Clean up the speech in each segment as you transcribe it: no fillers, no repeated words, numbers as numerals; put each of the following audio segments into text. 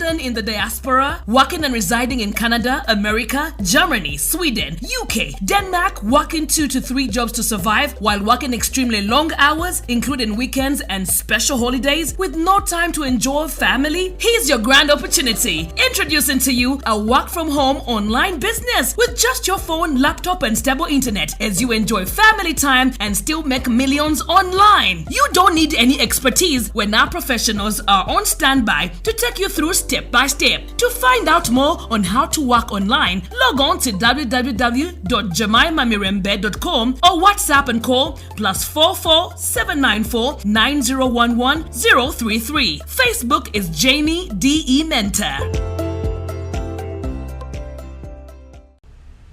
citizen in the diaspora, working and residing in Canada, America, Germany, Sweden, UK, Denmark, working 2 to 3 jobs to survive while working extremely long hours, including weekends and special holidays, with no time to enjoy family? Here's your grand opportunity. Introducing to you a work-from-home online business with just your phone, laptop, and stable internet as you enjoy family time and still make millions online. You don't need any expertise when our professionals are on standby to take you through step by step. To find out more on how to work online, log on to www.jemimamirembe.com or WhatsApp and call +44 794 9011 033. Facebook is Jamie DE Mentor.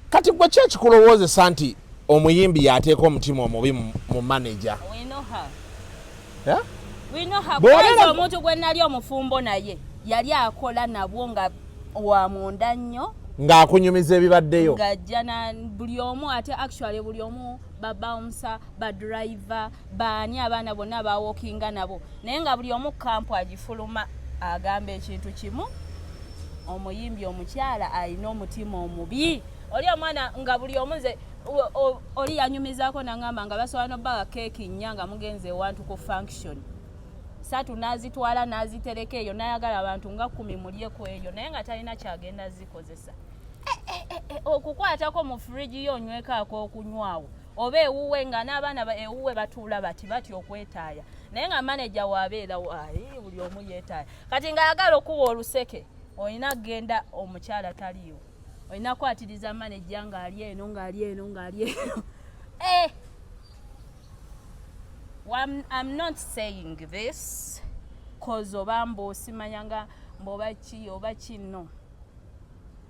Kati gwe kyeki kulowooza nti omuyimbi yateeka omutima omubi mu manager. We know her. Yeah? We know her. Bw'oza omuntu gwe nali omufumbo naye yali akola nabwo nga wa munda nnyo ng'akunyumiza ebibaddeyo ng'ajja na buli omu ate actually buli omu babawunsa badriver baani abaana bonna bawookinga nabo naye nga buli omu kampu agifuluma agamba ekintu kimu omuyimbi omukyala alina omutima omubi oli omwana nga buli omu nze oli yanyumizaako nangamba nga basobola n'obbaga keeki nnya nga mugenze ewantu ku function satu nazitwala nazitereka eyo nayagala abantu nga 10 mulyeko eyo naye nga talina kyagenda zikozesa okukwatako mu fridge yo nywekaako okunywawo oba ewuwe nga n'abaana ewuwe batuula bati okwetaaya naye nga manager waabeera waayi buli omu yeetaaya kati ng'ayagala okuwa oluseke olina kgenda omukyala taliyo olina kwatiriza manager ng'ali eno I'm not saying this cause obambo simanyanga mboba ki oba kino.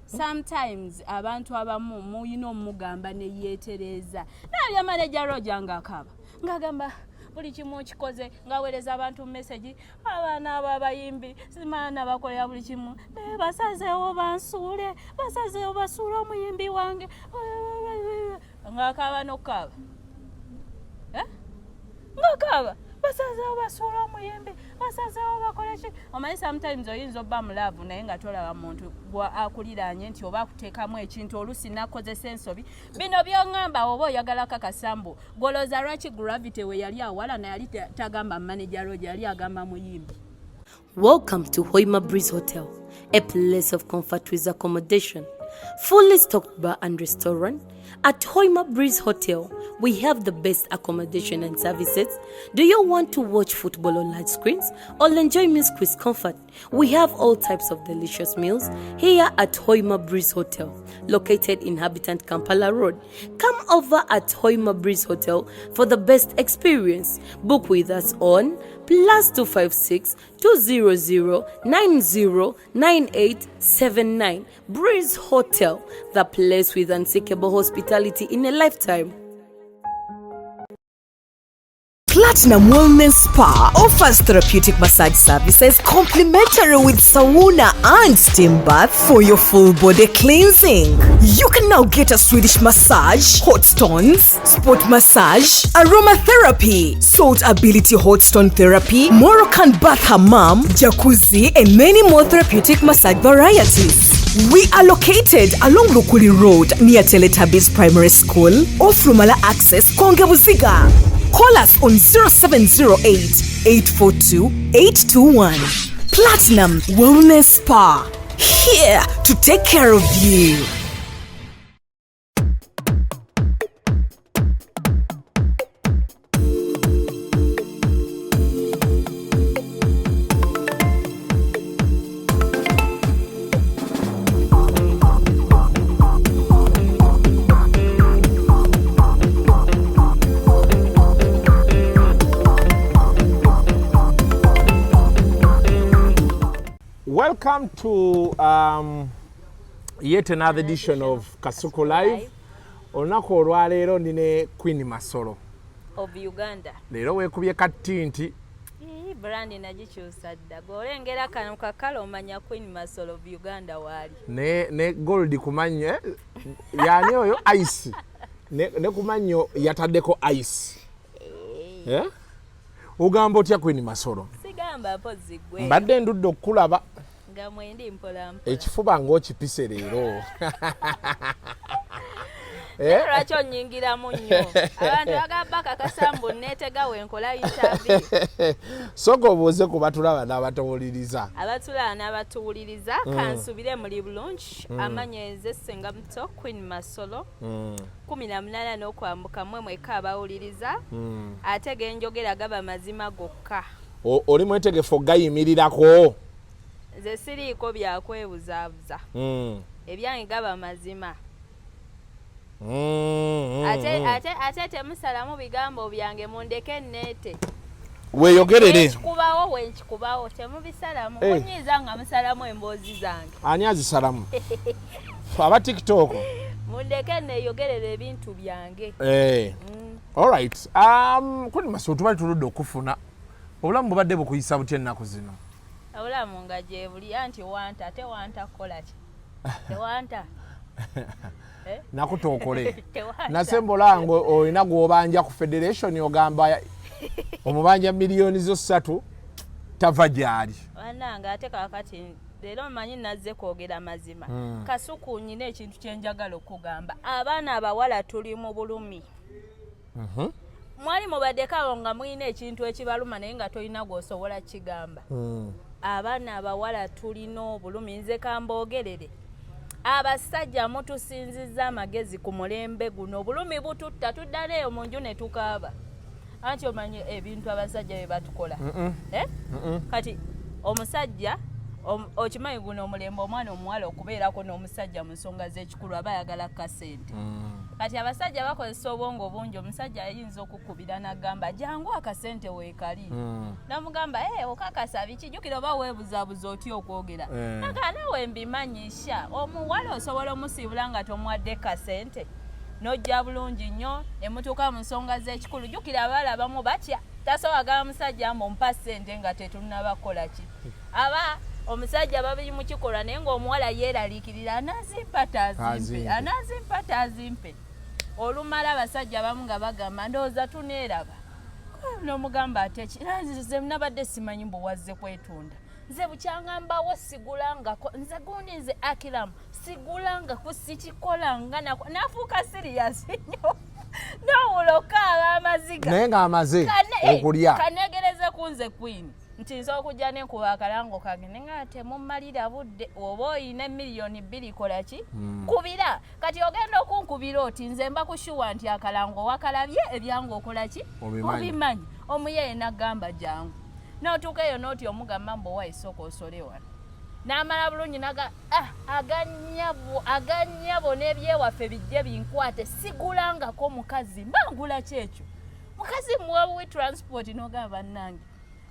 Sometimes abantu abamu muyino mugamba ne yetereza. Na ya manager Roger ngakaba. Ngagamba buli kimu kikoze ngawereza abantu message abana ababayimbi simana bakolera buli kimu basazeewo bansule basazeewo basula omuyimbi wange ngakaba nokaba ngakaba basazeewo basula omuyimbi basazeewo bakoleki omanyi sometimes oyinza obba mulavu naye nga tolaba muntu gwa akuliranye nti oba akuteekamu ekintu olusi nakozesa ensobi bino byongamba oba oyagala kakasambu goloza lwaki gravity we yali awala na yali tagamba manager Roger yali agamba muyimbi. Welcome to Hoima Breeze Hotel, a place of comfort with accommodation, fully stocked bar and restaurant. At Hoima Breeze Hotel, we have the best accommodation and services. Do you want to watch football on large screens or enjoy music with comfort? We have all types of delicious meals here at Hoima Breeze Hotel, located in Habitant Kampala Road. Come over at Hoima Breeze Hotel for the best experience. Book with us on +256 200 909879. Breeze Hotel, the place with unsinkable hospitality in a lifetime. Platinum Wellness Spa offers therapeutic massage services complimentary with sauna and steam bath for your full body cleansing. You can now get a Swedish massage, hot stones, sport massage, aromatherapy, salt ability hot stone therapy, Moroccan bath hammam, jacuzzi, and many more therapeutic massage varieties. We are located along Lukuli Road near Teletubbies Primary School, off Rumala Access, Kongebuziga. Call us on 0708 842 821. Platinum Wellness Spa, here to take care of you. Welcome to yet another edition of Kasuku Live. Olunaku olwaleero ndine Queen Masolo of Uganda. Leero weekubye katinti. Brand nagikyusa dda. Golengera kano kakalo omanya Queen Masolo of Uganda wali. Ne gold kumanye yani oyo ice. Ne kumanyo yataddeko ice. Ugamba otya Queen Masolo? Sigamba apo zigwe. Mbadde ndudde okulaba. nga mwendi mpola mpola. Ekifuba ng'okipise leero. Lwaki onnyingiramu nnyo? Abantu bagamba kakasambu neetega wenkola interview. Soka obuuze ku batulaba n'abatuwuliriza. Abatulaba n'abatuwuliriza kansubire muli bulungi. Amanyeeze Ssenga Muto Queen Masolo. 18 n'okwambuka mweka abawuliriza. Ate genjogera gaba mazima gokka. Oli mwetegefu gayimirirako. Nze siriiko byakwebuzaabuza. Ebyange gaba mazima. Ate temusalamu bigambo byange mundeke nneete. Weeyogerere. Wenkikubawo temubisalamu. Munyiiza nga musalamu emboozi zange. Ani azisalamu? Aba TikTok. Mundeke neeyogerere ebintu byange. All right. Kuni Masolo tubali tuludde okufuna. Obulamu bubadde bukuyisa butya ennaku zino? Obulamu nga gye buli anti wanta tewanta kukola ki? Tewanta. Nakutookole. Nasembola ngo olina gw'obanja ku Federation ogamba omubanja miliyoni zo 3 tava gyali. Bannange ate kakati leero mmanyi nazze kwogera mazima. Kasuku nnyina ekintu kye njagala okugamba. Abaana abawala tuli mu bulumi. Mwali mubaddeko abo nga mulina ekintu ekibaluma naye nga tolina gw'osobola kigamba. Abaana abawala tulina obulumi, nze kamboogerere. Abasajja mutusinzizza amagezi ku mulembe guno. Obulumi bututta tudda neeyo mu nju ne tukaaba. Anti omanyi ebintu abasajja bye batukola. Kati omusajja okimanyi guno omulembe omwana omuwala okubeerako n'omusajja mu nsonga z'ekikulu aba ayagala kasente. Kati abasajja bakozesa obwongo bungi. Omusajja ayinza okukubira n'agamba jangu akasente weekali. Namugamba okakasa bikijjukira oba weebuzaabuza otya okwogera. Naga naawe mbimanyisha omuwala osobola omusiibula nga tomuwadde kasente n'ojja bulungi nnyo ne mutuuka mu nsonga z'ekikulu. Jjukira abaala abamu batya tasobola agamba musajja mumpa ssente nga tetunnabakola ki. Aba omusajja babiri mu kikolwa naye ng'omuwala yeeraliikirira anazimpa tazimpe. Olumala abasajja abamu nga bagamba ndowooza tuneeraba. N'omugamba ate ki? Nze nabadde simanyi mbu wazze kwetunda. Nze bukyangambawo sigulangako. Nze gundi nze Akiramu sigulangako sikikolanga nafuuka siriyasi nnyo. N'owuloka ab'amaziga. Naye ng'amaze okulya. Kaneegereze ku nze Queen. Nti nsobola okujja n'enkuba akalango kange naye nga temummalira budde. Oba oyina miliyoni 2 kola ki? Kubira. Kati ogenda okunkubira oti nze mba kushuwa nti akalango wakalabye ebyange okola ki? Obimanyi. Omuyeye n'agamba jangu. N'otuuka eyo n'oti omugamba mbu owayisooka osole wano. N'amala bulungi naga aganyabo n'ebyewaffe bijje binkwate sigulangako mukazi mbangula kyekyo. Mukazi muwabuwi transport n'ogamba bannange.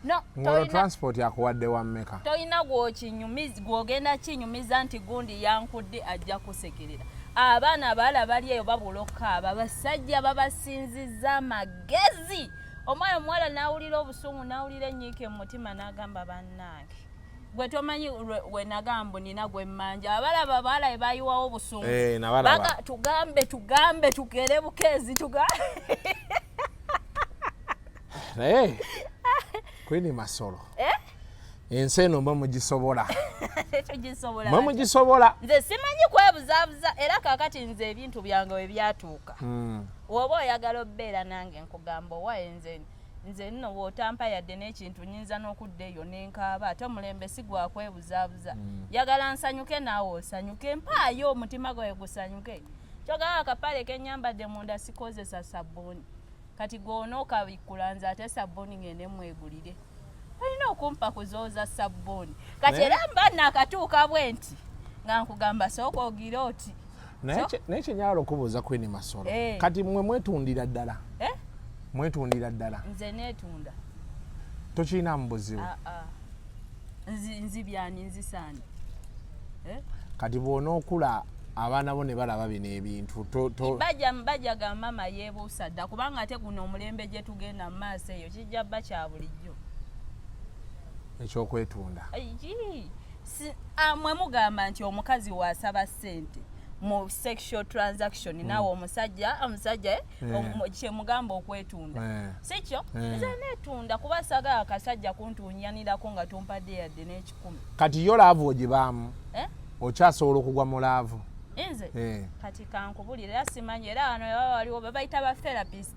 No, Ngolo transport yakuwadde wa mmeka. Toyina gw'ogenda kinyumiza nti gundi yankudde ajja kusekerera. Abaana abawala bali eyo babuloka abasajja babasinzizza amagezi. Omwana omuwala n'awulira obusungu n'awulira ennyiike mu mutima n'agamba bannange. Gwe tomanyi we nagamba nina gwe mmanja. Abalaba abawala be bayiwawo obusungu. Nabalaba. Tugambe tukere bukeezi Naye Queen Masolo. Ensi eno mba mugisobola. Mba mugisobola. Nze simanyi kwebuzaabuza era kaakati nze ebintu byange we byatuuka. Woba oyagala obbeera nange nkugamba owaye nze nno bw'otampa yadde n'ekintu nyinza n'okudda eyo n'enkaaba ate omulembe si gwa kwebuzaabuza. Yagala nsanyuke naawe osanyuke mpaayo omutima gwawe gusanyuke. Kyogala akapale kenyambadde munda sikozesa sabbuuni. Kati gw'onookabikula nze ate sabbuuni ngende mwegulire. Olina okumpa kuzooza sabbuuni. Kati era mba naakatuuka bwe nti nga nkugamba sooka ogire oti. Naye kyenyala okubuuza Queen Masolo. Kati mmwe mwetundira ddala? Mwetundira ddala? Nze neetunda. Tokirinamu buzibu? Nzibyani nzisaani. Kati bw'onookula abaana bo ne balaba bino ebintu bajja ga mama yeebuusa dda kubanga ate guno omulembe gye tugenda mu maaso eyo kijja bba kya bulijjo ekyokwetunda. Mwe mugamba nti omukazi waasaba ssente mu sexual transaction nawe omusajja kyemugamba okwetunda sikyo nze netunda kuba sagala akasajja kuntunyanirako nga tumpadde yadde n'ekikumi kati yo laavu ogibaamu okyasobola okugwa mu laavu nze kati kankubulira era simanyi era wano baba waliwo babayita ba therapist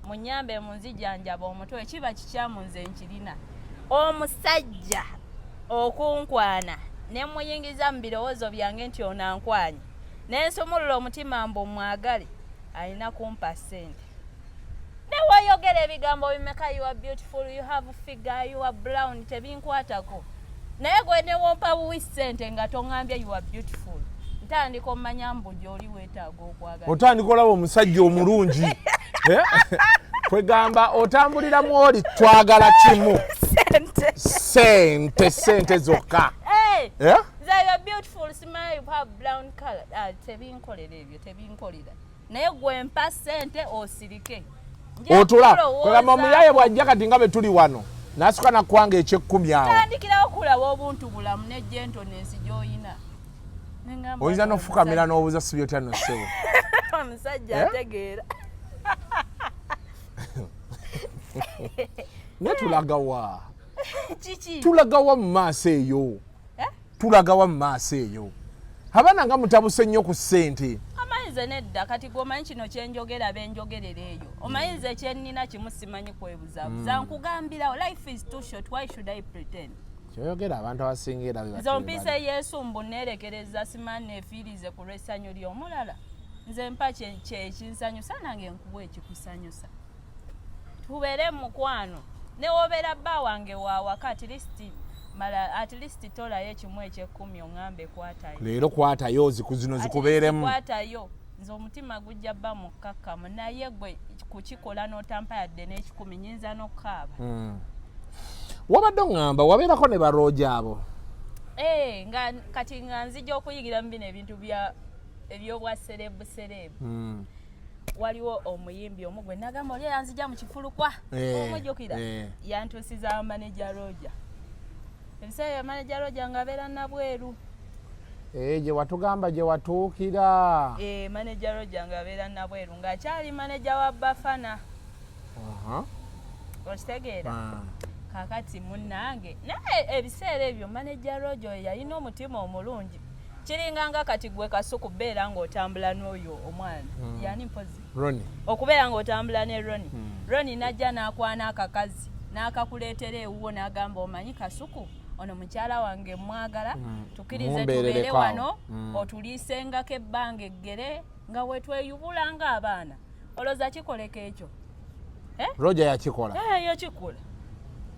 munyambe munzijanjaba omutwe kiba kikyamu nze nkirina omusajja okunkwana ne muyingiza mu birowoozo byange nti onankwanye nensumulula omutima mbu mwagale alina kumpa ssente ne wayogera ebigambo bimeka you are beautiful you have figure you are brown tebinkwatako naye gwe newompa buwi ssente nga toŋŋambye you are beautiful ntandika omanya mbu gy'oli weetaaga okwagala otandika olaba omusajja omulungi kwegamba otambuliramu oli twagala kimu sente zokka you are beautiful smile you have brown color tebinkolera ebyo tebinkolera naye gwe mpa ssente osirike otula kwegamba omuyaye bwajja kati nga bwe tuli wano nasukka nakwanga eky'ekkumi awo tandikirawo kulaba obuntu bulamu ne gentleness gy'oyina oyinza n'ofukamira n'obuuza si byotya no ssebo omusajja ategeera naye tulagawa kiki tulagawa mu maaso eyo tulagawa mu maaso eyo abaana nga mutabuse nnyo ku ssente amayinza nedda kati gwomanyi kino kyenjogera benjogerera eyo omayinza ekyennina kimu simanyi kwebuzaabuza nkugambirawo life is too short why should I pretend kyoyogera abantu abasingira nze mpisa yesu mbu neerekereza simanyi neefiirize ku lw'essanyu ly'omulala nze mpa kyekinsanyusa nange nkuwa ekikusanyusa tubeere mukwano newobeera bba wange waawaka at least tolayo ekimu eky'ekkumi oŋŋambe kwatayo leero kwatayo zino zikubeeremu kwatayo nze omutima gujja bba mukkakkamu naye gwe kukikola n'otampa yadde n'ekikumi nyinza n'okukaaba wabadde oŋŋamba wabeerako ne barooja abo kati nga nzija okuyigira mu bino ebintu ebyobwa serebu waliwo omuyimbi omu gwe nagamba oli yanzija mu kifulukwa omujjukira yantuusiza manager roja ebiseera manager roja ng'abeera nabweru gye watugamba gye watuukira manager roja ng'abeera nabweru ng'akyali manager wa bafana okitegeera kakati munnange naye ebiseera ebyo manager roja oyo yalina omutima omulungi kiringanga kati gwe kasuku beera ng'otambula n'oyo omwana yani mpozi okubeera ng'otambula ne Roni najja n'akwana akakazi n'akakuleetera ewuwo n'agamba omanyi kasuku ono mukyala wange mwagala tukirize tubeere wano otuliisengako ebbanga eggere nga wetweyubula ng'abaana olowooza kikoleka ekyo roja yakikola yakikola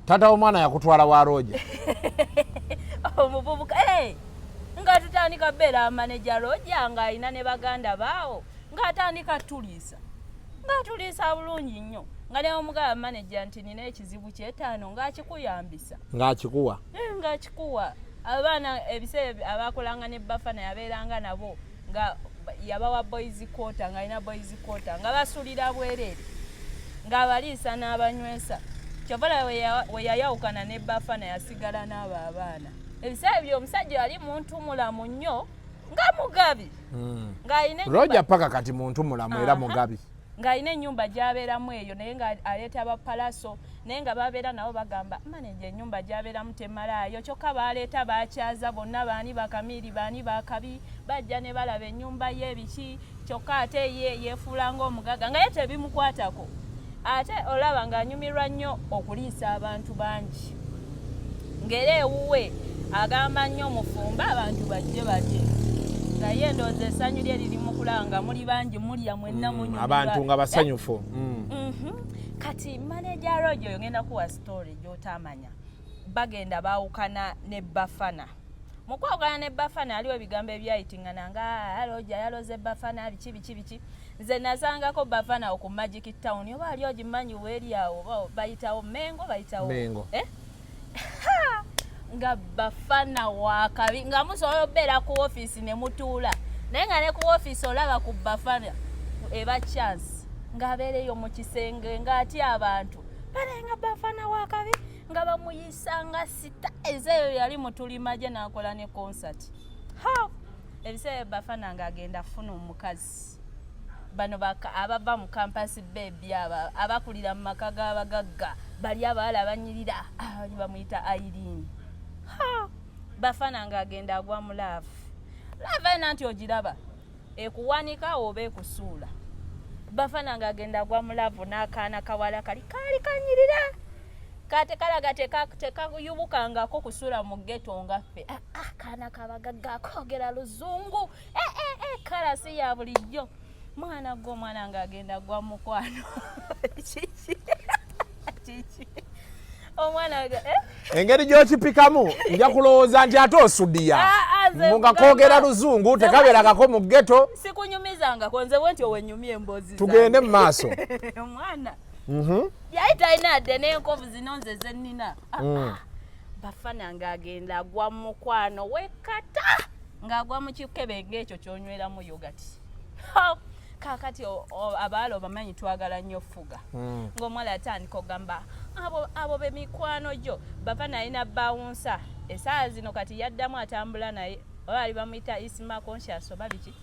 taata w'omwana yakutwala wa roja omuvubuka nga tutandika beera manager roja ng'alina ne baganda baawo ng'atandika tuliisa bulungi nnyo nga ne omugaba manager nti nina ekizibu kyetaano ng'akikuyambisa ng'akikuwa abaana ebiseera abakolanga ne bafana yabeeranga nabo nga yabawa boys quarter ng'alina boys quarter nga basulira bwereere ng'abaliisa n'abanywesa kyovala we yayawukana ne bafana yasigala n'abo abaana ebiseera ebyo omusajja yali muntu mulamu nnyo nga mugabi roja paka kati muntu mulamu era mugabi ng'alina ennyumba gy'abeeramu eyo naye ng'aleeta abapalaso naye nga babeera nabo bagamba maneja ennyumba gy'abeeramu temalaayo kyokka baleeta bakyaza bonna baani bakamiiri baani bakabi bajja ne balaba ennyumba ye biki kyokka ate ye yeefuula ng'omugaga nga ye tebimukwatako ate olaba ng'anyumirwa nnyo okuliisa abantu bangi ng'era ewuwe agamba nnyo mufumba abantu bajje badye nga ye ndowooza essanyu lye liri mu kulaba nga muli bangi mulya mwenna munyumirwa abantu nga basanyufu kati manager roja oyo ngenda kuwa story gy'otamanya bagenda baawukana ne bafana mu kwawukana ne bafana aliwo ebigambo ebyayitingana nga roja yaloze bafana biki nze nasangako bafana ku magic town oba ali ogimanyi weeri awo bayitawo mengo nga bafana wakabi nga musobola obeera ku ofiisi ne mutuula naye nga ne ku ofiisi olaba ku bafana eba chance ng'abeereyo mu kisenge ng'atya abantu bale nga bafana wakabi nga bamuyisa nga sita ezeeyo yali mutulimaje n'akola ne concert ebiseera Bafana ng'agenda kufuna omukazi bano abava mu campus baby abakulira mu maka g'abagagga bali abawala abanyirira bamuyita Irene. Bafana ng'agenda agwa mu laavu ena nti ogiraba ekuwanika oba ekusuula. Bafana ng'agenda agwa mu laavu n'akaana kawala kali kanyirira kate kalaga tekayubukangako kusuula mu ghetto nga ffe. Akaana kabagagga koogera luzungu kala si ya bulijjo. Mwana gw'omwana ng'agenda gwa mukwano omwana engeri gy'okipikamu nja kulowooza nti ate osudiya nga koogera luzungu tekabeeragako mu ghetto. Sikunyumizangako nze bwe nti owenyumye emboozi tugende mu maaso. omwana yali talina adde n'enkovu zino nze ze nnina. Bafana ng'agenda agwa mu mukwano wekata ng'agwa mu kikebe ng'ekyo ky'onyweramu yogati. Kakati abaala obamanyi twagala nnyo fuga. Ng'omuwala atandika ogamba abo be mikwano gyo. Bafana alina bawunsa essaawa zino kati yaddamu atambula naye oba ali bamuyita isma conscious oba biki.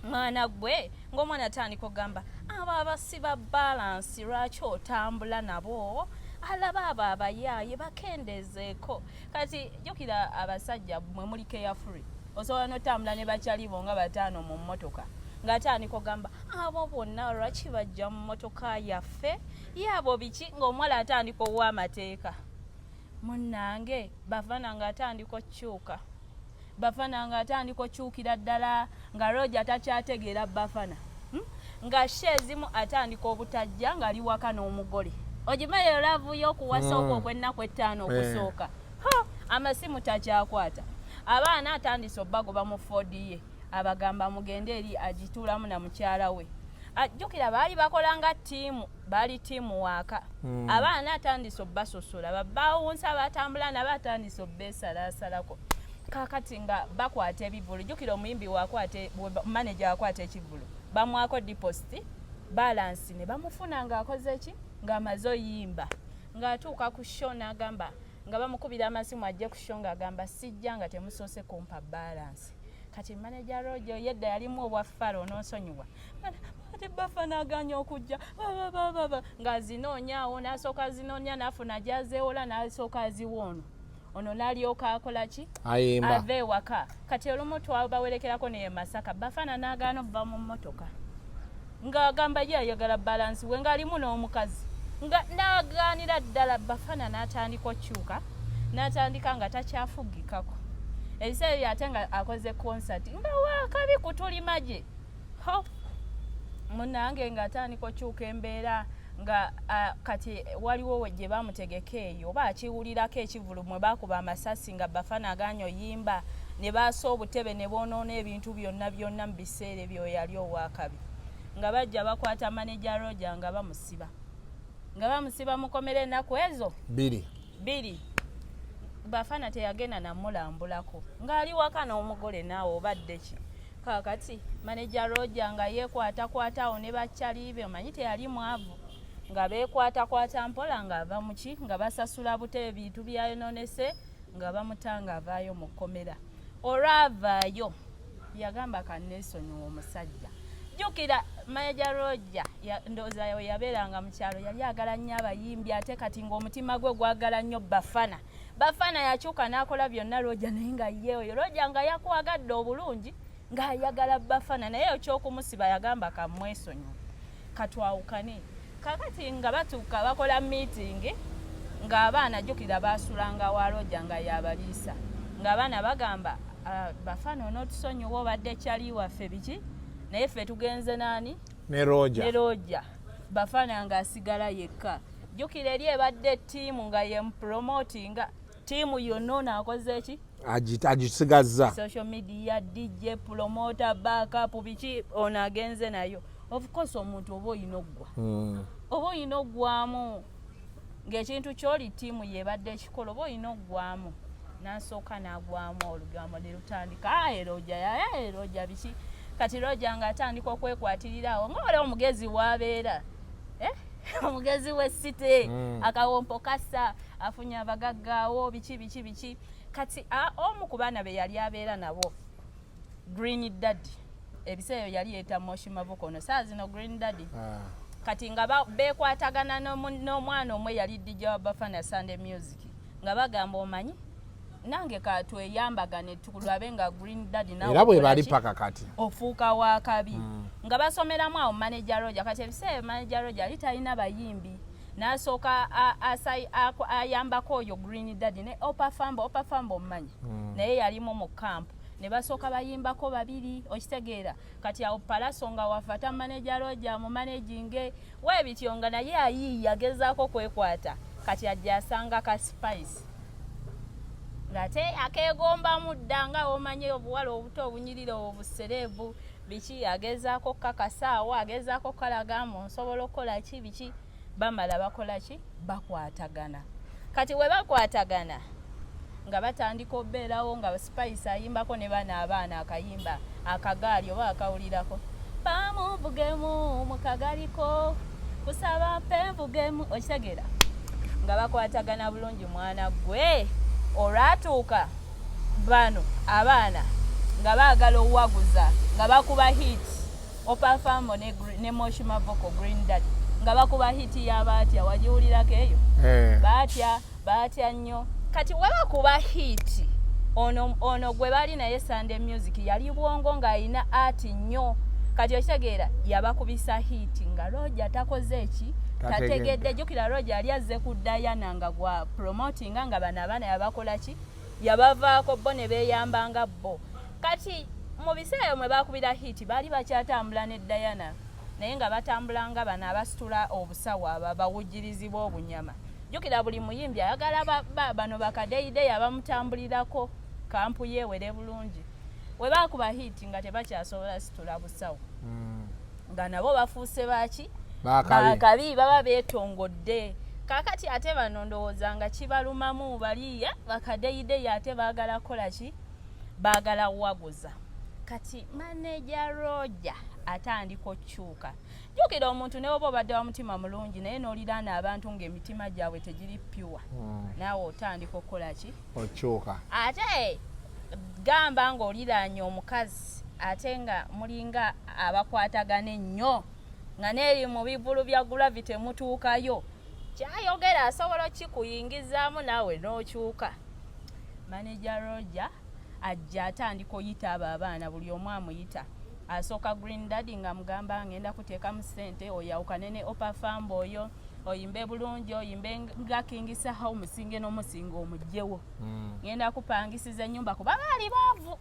Mwana gwe ng'omwana atandika ogamba abo abasiba balansi lwaki otambula nabo alaba abo abayaaye bakendezeeko. Kati jjukira abasajja mwe muli carefree osobola n'otambula ne bakyalibo nga 5 mu mmotoka ng'atandika ogamba abo bonna lwaki bajja mu mmotoka yaffe yaabo biki ng'omuwala atandika owa amateeka. Munnange Bafana ng'atandika okyuka. Bafana ng'atandika okyukira ddala nga Roger takyategeera Bafana nga sheezimu atandika obutajja ng'ali waka n'omugole. Ogimayo laavu y'okuwasa okwo okwennaku 5 okusooka. Amasimu takyakwata. Abaana atandise obbagoba mu Ford ye abagamba mugende eri agituulamu na mukyala we. Jjukira baali bakolanga ttiimu baali ttiimu waaka. Abaana atandise obbasosola babbawunsa batambula nabo atandise obbeesalaasalako. Kakati nga bakwata ebivulu. Jjukira omuyimbi manager wakwata ekivulu bamwako deposit balance ne bamufuna ng'akoze ki ng'amaze oyimba ng'atuuka ku show n'agamba nga bamukubira amasimu ajje ku show ng'agamba sijja nga temusoose kumpa balance. Kati manager Roger yedda yalimu obwaffala onoosonyiwa. Ate Bafana aganya okujja ng'azinoonya awo n'asooka zinoonya n'afuna gy'azeewola n'asooka aziwoono. Ono n'alyoka akola ki? Ayimba. Ave waka. Kati olumu twabawerekerako ne Masaka. Bafana n'agaana obva mu mmotoka. Ng'agamba ye ayagala balance we ng'alimu n'omukazi. N'agaanira ddala Bafana n'atandika okyuka. N'atandika nga takyafugikako. Ebiseera ate nga akoze concert. Nga waakabi kutulima gye. Munnange ng'atandika okyuka embeera nga kati waliwo gye bamutegeka eyo oba akiwulirako ekivulu mwe baakuba amasasi nga Bafana aganya oyimba ne baasa obutebe ne boonoona ebintu byonna mu biseera ebyo yali owaakabi. Nga bajja bakwata manager Roger nga bamusiba mukomera ennaku ezo 2. Bafana teyagenda namulambulako ng'ali waka n'omugole naawe obadde ki. Kakati manager Roger nga yeekwatakwatawo ne bakyalibe omanyi teyali mwavu nga beekwatakwata mpola ng'ava mu ki nga basasula butebe bintu byayononese nga bamutanga avaayo mu kkomera. Olwavaayo yagamba kanneesonyiwa omusajja. Jjukira manager Roger ndowooza yabeeranga mu kyalo yali agala nnyo abayimbi ate kati ng'omutima gwe gwagala nnyo Bafana. Bafana yakyuka n'akola byonna Roger naye nga yeeyo Roger nga yakwagadde obulungi ng'ayagala Bafana naye ekyokumusiba yagamba kamwesonyiwa katwawukane. Kakati nga batuuka bakola meeting ng'abaana jjukira baasulanga wa Roger nga yabaliisa ng'abaana bagamba Bafana onootusonyiwa obadde kyali waffe biki naye ffe tugenze naani ne Roger. Bafana ng'asigala yekka. Jjukira eri ebadde ttiimu nga yemupromotinga ttiimu yonna onaakoze ki agisigazza social media DJ promoter backup biki ono agenze nayo. Of course omuntu oba oyina oggwa oba oyina oggwamu ng'ekintu ky'oli ttiimu yebadde ekikola oba oyina oggwamu n'asooka n'agwamu olugambo ne lutandika Roger biki. Kati Roger ng'atandika okwekwatirirawo ng'ole omugezi w'abeera omugezi w'essite akawompo kassa afunye abagaggaawo biki. Kati omu ku baana be yali abeera nabo Green Daddy ebiseeyo yali yeta Moshi Mavoko no saa zino Green Daddy kati nga bekwatagana n'omwana omwe yali DJ wa Bafana Sunday Music nga bagamba omanyi nange katweyambagane tukulabe nga Green Daddy nawe era bwe bali paka kati ofuuka wa kabi nga basomeramu awo manager Roger kati ebiseeyo manager Roger ali talina bayimbi n'asooka ayambako oyo Green Daddy ne Opa Fambo omumanyi naye yalimu mu camp ne basooka bayimbako babiri okitegeera kati awo Palaso nga wafata manager Roger mu managing weebityo nga naye ayiiya agezaako kwekwata kati ajja asanga ka Spice ngate akegomba mudda nga omanye obuwala obuto obunyirira obuserebu biki agezaako kakasaawa agezaako kalagamu nsobola okukola ki biki bamala bakola ki bakwatagana kati we bakwatagana nga batandika obeerawo nga Spice ayimbako ne bana abaana akayimba akagaali oba akawulirako pamuvugemu mu kagaliko kusaba pemvugemu okitegeera nga bakwatagana bulungi mwana gwe olwatuuka bano abaana nga baagala owaguza nga bakuba hit Opa Fambo ne Moshi Mavoko Green Daddy nga bakuba hit y'abaatya wagiwulirako eyo baatya nnyo kati webakuba hit ono gwe bali naye Sunday Music yali bwongo ng'alina ati nnyo kati okitegeera yabakubisa hit nga Roger takoze eki tategedde jukira Roger yali azze ku Diana nga gwa promoting nga bana abaana yabakola ki yabavaako bo ne beeyambanga bo kati mu biseera mwe bakubira hit bali bakyatambula ne Diana naye nga batambulanga bana abasitula obusawo abawujirizibwa obunyama jukira buli muyimbi ayagala bano bakadeide abamutambulirako kampu yeewere bulungi we bakuba hit nga tebakyasobola situla busawo nga nabo bafuuse baki bakabi baba beetongodde kakati ate bano ndowooza nga kibalumamu baliya bakadeide ate baagala kola ki baagala waguza kati manager Roger atandika okukyuka jukira omuntu ne oba obadde wa mutima mulungi naye n'oliraana abantu ng'emitima gyabwe tegiri pure naawe otandika okukola ki okyuka ate gamba ng'oliraanye omukazi ate nga mulinga abakwatagana ennyo nga neeri mu bivulu bya gravity mutuukayo kyayogera asobola kikuyingizaamu naawe n'okyuka manager Roger ajja atandika oyita abo abaana buli omu amuyita asooka Green Daddy nga mugamba ngenda kuteekamu ssente oyawukane ne Opa Fambo oyo oyimbe bulungi oyimbe nga kingisa omusinge n'omusinga omugyewo ngenda kupangisiza ennyumba kuba baali baavu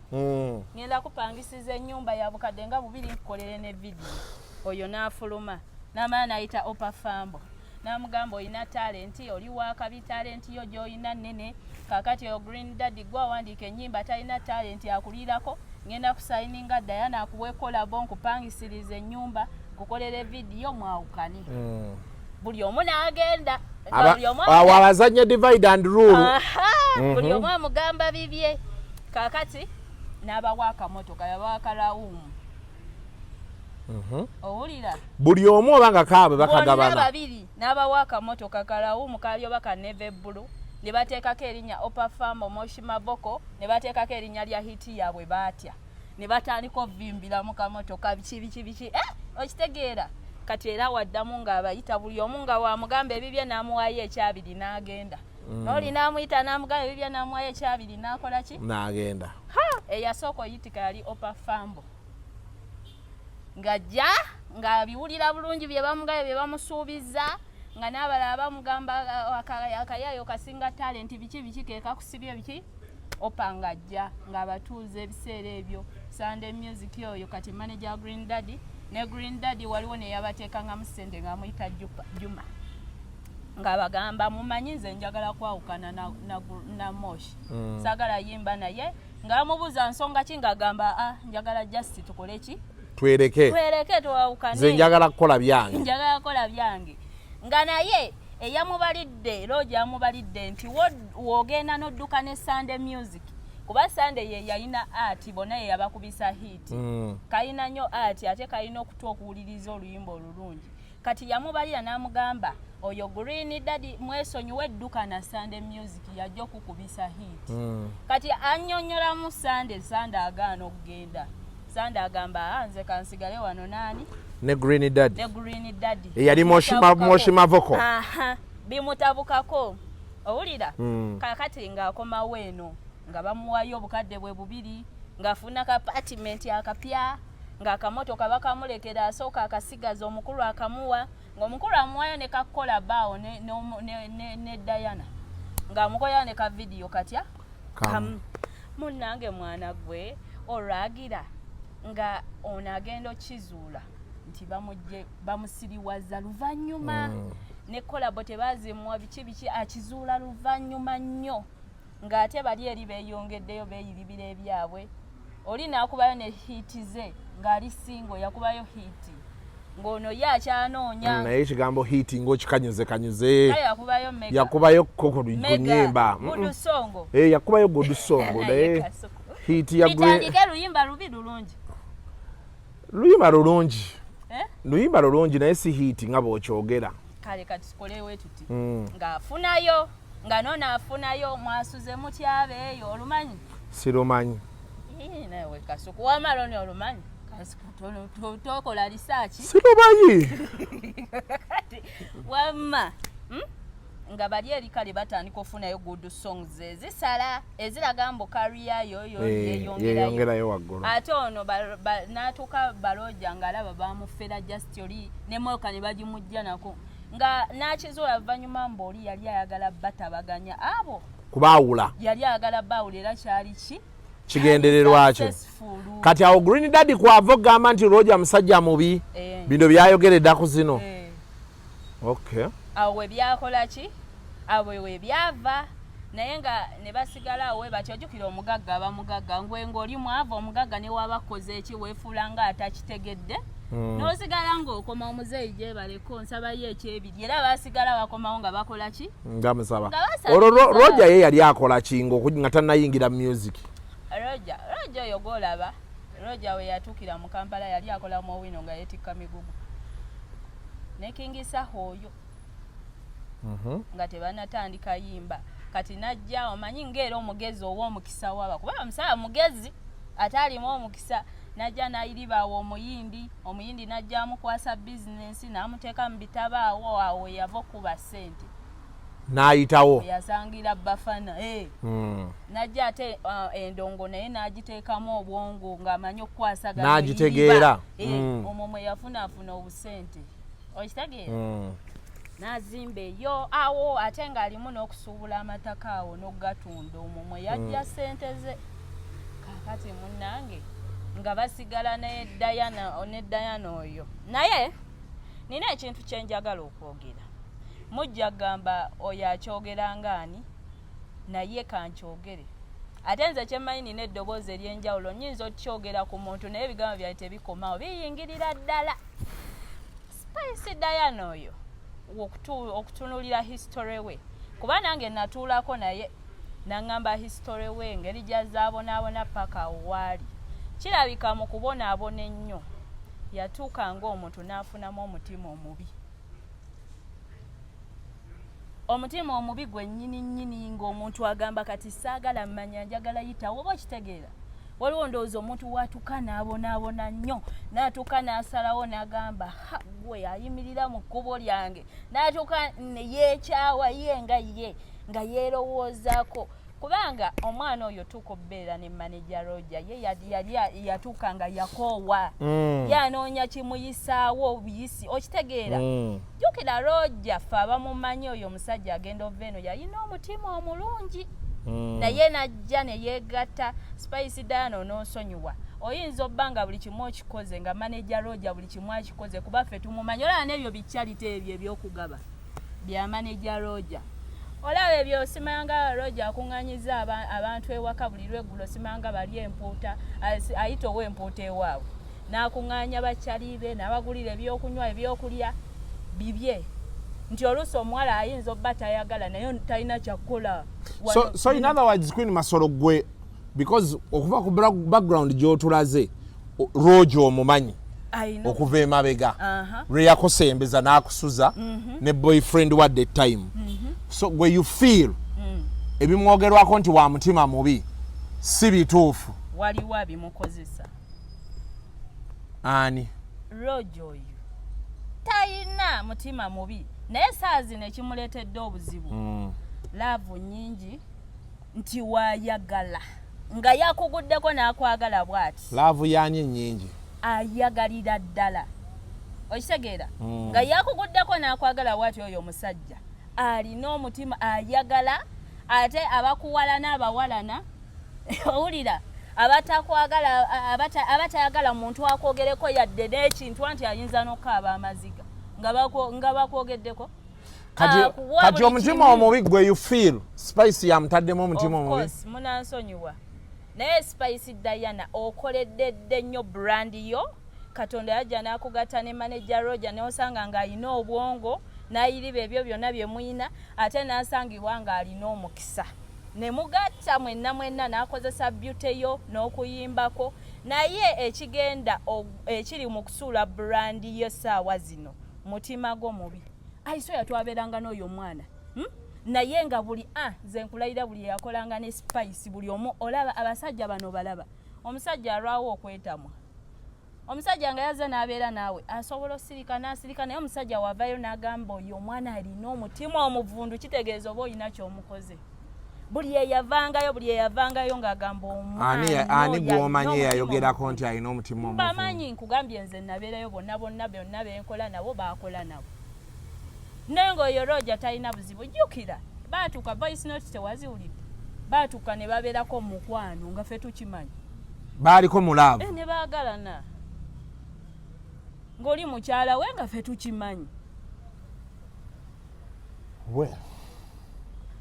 ngenda kupangisiza ennyumba ya bukadde nga bubiri nkukolere ne vidiyo oyo n'afuluma n'amala n'ayita Opa Fambo n'amugamba olina talenti oli wakabi talenti yo gy'olina nnene kakati oyo Green Daddy gwe awandiika ennyimba talina talenti akulirako ngenda kusayininga Diana akuwe kolabo nkupangisiriza ennyumba kukolere vidiyo mwawukane buli omu n'agenda abazanye divide and rule buli omu amugamba bibye kakati n'abawa akamotoka yabawa kalawumu owulira buli omu oba nga kaabe bakagabana babiri n'abawa akamotoka kalawumu kalyo bakaneve bbulu ne bateekako erinnya Opa Fambo Moshi Mavoko ne bateekako erinnya lya hiti yaabwe baatya ne batandika ovimbira mu kamotoka biki okitegeera kati era waddamu ng'abayita buli omu nga wamugamba ebibye n'amuwayo ekyabiri n'agenda n'oli n'amuyita n'amugamba ebibye n'amuwayo ekyabiri n'akola ki n'agenda eyasooka oyitika yali Opa Fambo ng'ajja ng'abiwulira bulungi bye bamugamba bye bamusuubiza nga n'abalala bamugamba akayayo kasinga talenti biki kekakusibye biki Opa ng'ajja ng'abatuuza ebiseera ebyo Sunday Music oyo kati manager Green Daddy ne Green Daddy waliwo ne yabateekanga mu ssente ng'amuyita Juma ng'abagamba mumanyi nze njagala kwawukana na Moshi saagala yimba naye ng'amubuuza nsonga ki ng'agamba njagala just tukole ki twereke twawukane nze njagala kukola byange nga naye eyamubalidde Roger amubalidde nti wogenda n'odduka ne Sunday Music kuba Sunday ye yalina ati bonna ye yabakubisa hit kalina nnyo ati ate kalina okutuuka okuwuliriza oluyimba olulungi kati yamubalira n'amugamba oyo Green Daddy mwesonyiwe edduka na Sunday Music yajja okukubisa hit. Kati annyonnyola mu Sunday agaana okugenda. Sunday agamba nze kansigale wano nani? Ne Green Daddy. Ne Green Daddy. Yali Moshima Voko. Bimutabukako. Owulira? Kakati ng'akomawo eno nga bamuwayo obukadde bwe bubiri ng'afuna ka apartment akapya ng'akamotoka bakamulekera asooka akasigaza omukulu akamuwa ng'omukulu amuwayo ne kakola baawo ne Diana ng'amukoya ne ka video katya munnange mwana gwe olwagira nga ono agenda okizuula nti bamusiriwaza luvannyuma ne kolabo tebazimuwa biki akizuula luvannyuma nnyo ng'ate bali eri beeyongeddeyo beeyiribira ebyabwe oli n'akubayo ne hiiti ze ng'ali singo yakubayo hiiti ng'ono ye akyanoonya naye ekigambo hiiti ng'okikanyuze yakubayo koko lunyimba Godusongo yakubayo Godusongo naye hiiti ya bitandike luyimba lubi lulungi luyimba lulungi naye si hiiti nga bw'okyogera kale kati tukolewo tuti ng'afunayo nga nono afunayo mwasuze mutyabe eyo olumanyi sirumanyi nawe kasuku wamaloni olumanyi kasuku tokola research sirumanyi wamma nga bali eri kale batandika ofunayo good songs ezisala eziraga mbu career yoyo yeyongerayo waggulu ate ono n'atuuka baloja ng'alaba bamufera just oli ne moka ne bagimujja nako nga n'akizuula luvannyuma mbooli yali ayagala batabaganya abo kubaawula yali ayagala baawulira kyali ki kigendererwa kye kati awo Green Daddy kwava ogamba nti Roger musajja mubi bino byayogeredda ku zino okay awo we byakola ki awo we byava naye nga ne basigala awo batyo jjukira omugagga abamugagga ng'oli mwava omugagga ne wabakoze eki weefuula nga atakitegedde n'osigala ng'okoma omuzeeyi gye baleko nsabayo ekyebiri era basigala bakomawo nga bakola ki ngamusaba olwo Roger ye yali akola ki nga tannayingira music Roger oyo gw'olaba Roger we yatuukira mu Kampala yali akola mu Owino nga yeetikka migugu ne Kingisa oyo nga tebanatandika yimba kati najja omanyi ng'era omugezi ow'omukisa waba kuba omusala mugezi ate alimu omukisa najja n'ayiriba awo omuyindi najja amukwasa bizinensi n'amuteeka mu bitabo awo yava okuba ssente n'ayitawo yasangira bafana najja ate endongo naye n'agiteekamu obwongo ng'amanyi okukwasagana n'agitegeera omwo mwe yafunaafuna obusente okitegeera n'azimba eyo awo ate ng'alimu n'okusuubula amataka awo n'ogatunda omwo mwe yajja ssente ze kakati munnange nga basigala ne Diana oyo naye nina ekintu kye njagala okwogera mujja gamba oyo akyogera ng'ani naye kankyogere ate nze kyemmanyi nina eddoboozi ery'enjawulo nnyinza okukyogera ku muntu naye ebigambo byange tebikomawo biyingirira ddala Spice Diana oyo okutunulira history we kuba nange natuulako naye naŋŋamba history we engeri gy'azaabonaabona paka awaali kirabika mu kubonaabona ennyo yatuuka ng'omuntu n'afunamu omutima omubi gwe nnyini ng'omuntu agamba kati saagala mmanya njagala yitawo oba okitegeera waliwo ndowooza omuntu watuuka n'abonaabona nnyo n'atuuka n'asalawo n'agamba gwe ayimirira mu kkubo lyange n'atuuka neyeekyawa ye nga yeerowoozaako kubanga omwana oyo tuuka obbeera ne manager Roger ye yali yatuuka nga yakoowa yanoonya kimuyisaawo obuyisi okitegeera jjukira Roger ffe abamumanyi oyo omusajja agenda ova eno yalina omutima omulungi naye najja ne yeegatta Spice Diana onoosonyiwa oyinza obba nga buli kimu okikoze nga manager Roger buli kimu akikoze kuba ffe tumumanyi olaba n'ebyo bikyalite ebyo ebyokugaba bya manager Roger olaba ebyo osimanga Roger akuŋŋanyiza abantu ewaka buli lweggulo osimanga bali empuuta ayita ow'empuuta ewaabwe n'akuŋŋaanya bakyali be n'abagulira ebyokunywa ebyokulya bibye nti oluusi omuwala ayinza obba tayagala naye talina kyakukola so in other words Queen Masolo gwe because okuva ku background gy'otulaze Roger omumanyi okuva emabega lwe yakusembeza n'akusuza ne boyfriend wa the time so gwe you feel ebimwogerwako nti wa mutima mubi si bituufu waliwo abimukozesa ani rojo oyo tayina mutima mubi naye saa zino ekimuleetedde obuzibu laavu nyingi nti waayagala nga yakuguddeko n'akwagala bw'ati laavu yaani ennyingi ayagalira ddala okitegeera nga yakuguddeko n'akwagala bw'ati oyo omusajja alina omutima ayagala ate abakuwalana abawalana owulira abatakwagala abatayagala muntu akwogereko yadde n'ekintu anti ayinza n'okaaba amaziga nga bakwogeddeko kati omutima omubi gwe you feel spice yamutaddemu omutima omubi munansonyiwa naye spice Diana okoleddedde nnyo brand yo katonda yajja n'akugatta ne manager Roger n'osanga ng'alina obwongo n'ayiriba ebyo byonna bye muyina ate n'asangibwa ng'alina omukisa ne mugatta mwenna n'akozesa beauty yo n'okuyimbako naye ekigenda ekiri mu kusuula brand yo saawa zino mutima gwo mubi ayisoya twabeeranga n'oyo omwana naye nga buli nze nkulayira buli yakolanga ne spice buli omu olaba abasajja bano balaba omusajja alwawo okwetamwa omusajja nga yazze n'abeera naawe asobola osirika n'asirika naye omusajja wavayo n'agamba oyo omwana alina omutima omuvundu kitegeeza oba olina ky'omukoze buli eyavangayo ng'agamba omwana ani gw'omanyi yayogerako nti alina omutima omuvundu bamanyi nkugambye nze nabeerayo bonna benkola nabo baakola nabo naye ng'oyo Roger talina buzibu jjukira baatuuka voice note tewaziwulidde baatuuka ne babeerako mukwano nga ffe tukimanyi baaliko mulaavu ne baagalana ng'oli mukyala we nga ffe tukimanyi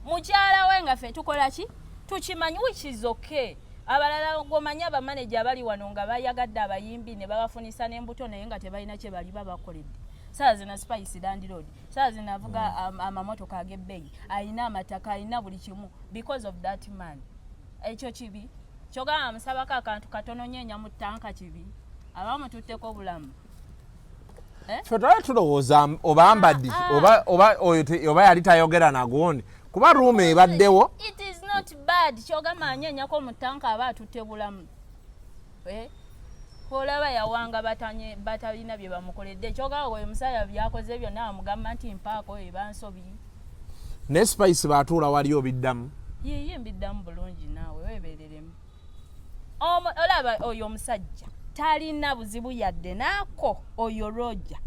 mukyala we nga ffe tukola ki tukimanyi which is okay abalala gomanyi abamaneja abali wano nga bayagadde abayimbi ne babafunisa n'embuto naye nga tebalina kye bali babakoledde saa zina spice landlord saa zina avuga amamotoka ag'ebbeeyi alina amataka alina buli kimu because of that man ekyo kibi kyogamba musabako akantu katono nyeenya mu ttanka kibi abamututteko obulamu ffe twali tulowooza oba mbaddi oba yali tayogera nagondi kuba ruuma ebaddewo it is not bad kyogamba anyeenyako mu ttanka aba atutte bulamu olaba yawanga batalina bye bamukoledde kyogamba we musaya byakoze byonna amugamba nti mpaako ebansobi ne spice baatuula wali obiddamu yiye mbiddamu bulungi naawe weebereremu olaba oyo omusajja talina buzibu yadde naako oyo Roger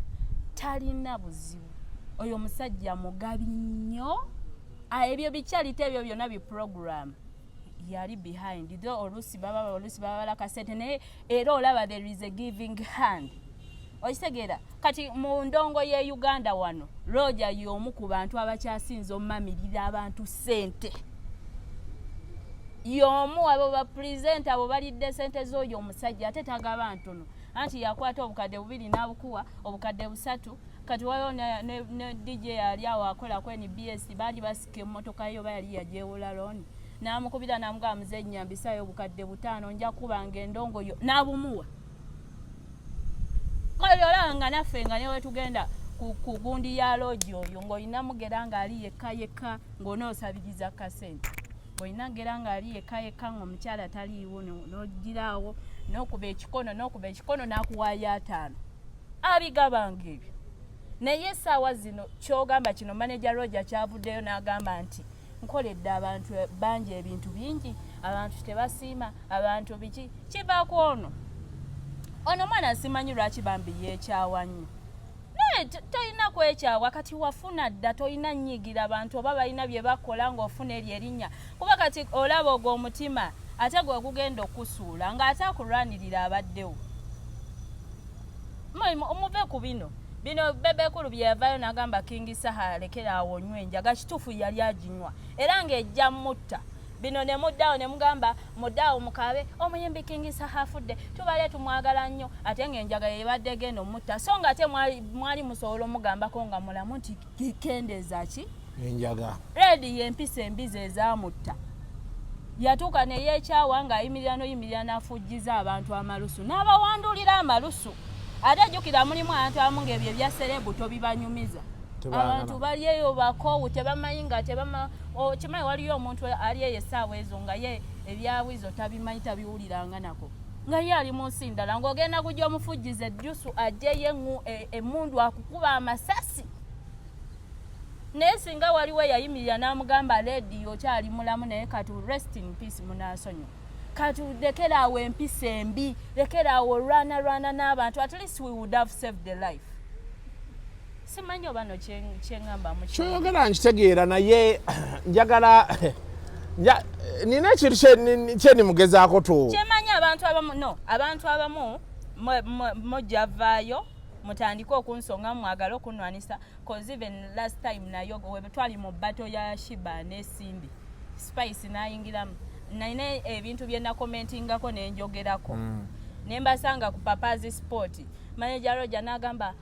talina buzibu oyo musajja mugabi nnyo ebyo bikyalite ebyo byonna biprogram yali behind tho olusi baba kasete naye era olaba there is a giving hand okitegeera kati mu ndongo ye Uganda wano Roger y'omu ku bantu abakyasinze omumamirira abantu sente y'omu abo bapresenta abo balidde sente z'oyo omusajja ate tagaba ntono anti yakwata obukadde 2 n'abukuwa obukadde 3 kati wayo ne DJ yali awo akola ku NBS baali basika emmotoka yo bayali yajewola looni n'amukubira n'amugamba muze nnyambisayo obukadde 5 nja kubanga endongo yo n'abumuwa olanga naffe nga newe tugenda ku gundi ya lodge oyo ng'olina mugera ng'ali yekka ng'onoosabiriza kasente ng'olina ngera ng'ali yekka ng'omukyala taliiwo n'ogiraawo n'okuba ekikono n'akuwaayo 5 abigabanga ebyo naye essaawa zino kyogamba kino manager Roger kyavuddeyo n'agamba nti nkoledde abantu bangi ebintu bingi abantu tebasiima abantu biki kivaako ono mwana simanyi lwaki bambi yeekyawa nnyo naye tolina kwekyawa kati wafuna dda tolina nnyigira abantu oba balina bye bakola ng'ofuna eryo erinnya kuba kati olaba ogwo omutima ate gwe gugenda okusuula ng'ate akulwanirira abaddewo omuve ku bino bebekulu bye yavaayo n'agamba King Saha alekera awo onywa enjaga kituufu yali aginywa era ng'ejja mutta bino ne muddaawo ne mugamba muddaawo mukabe omuyimbi King Saha afudde tubale tumwagala nnyo ate ng'enjaga yebadde egenda omutta so nga ate mwali musobola omugambako nga mulamu nti kendeeza ki enjaga redi y'empisa embizi ezamutta yatuuka ne yeekyawa ng'ayimirira n'oyimirira n'afujjiza abantu amalusu n'abawandulira amalusu ate jjukira mulimu abantu abamu ng'ebyo ebya serebu tobibanyumiza abantu bali eyo bakowu tebamanyi nga kimanyi waliyo omuntu ali eyo essaawa ezo nga ye ebyabwizo tabimanyi tabiwuliranga nako nga ye ali mu nsi ndala ng'ogenda kujja omufujjiza ejjusu ajjeyo emmundu akukuba amasasi naye singa waliwo yayimirira n'amugamba ledi okyali mulamu naye kati rest in peace munaasonyo kati lekeraawo empisa embi lekeraawo olwana n'abantu at least we would have saved the life. Simanyi oba no kyengamba mu kyoyogera nkitegeera naye njagala nina ekintu kyenimugezaako tu kyemanyi abantu abamu mujavaayo mutandike okunsonga mwagala okunwanisa cause even last time nayo we twali mu battle ya Shiba ne Simbi Spice nayingiramu naine ebintu bye nakomentingako nenjogerako nembasanga ku Papazi Sport manager Roger nagamba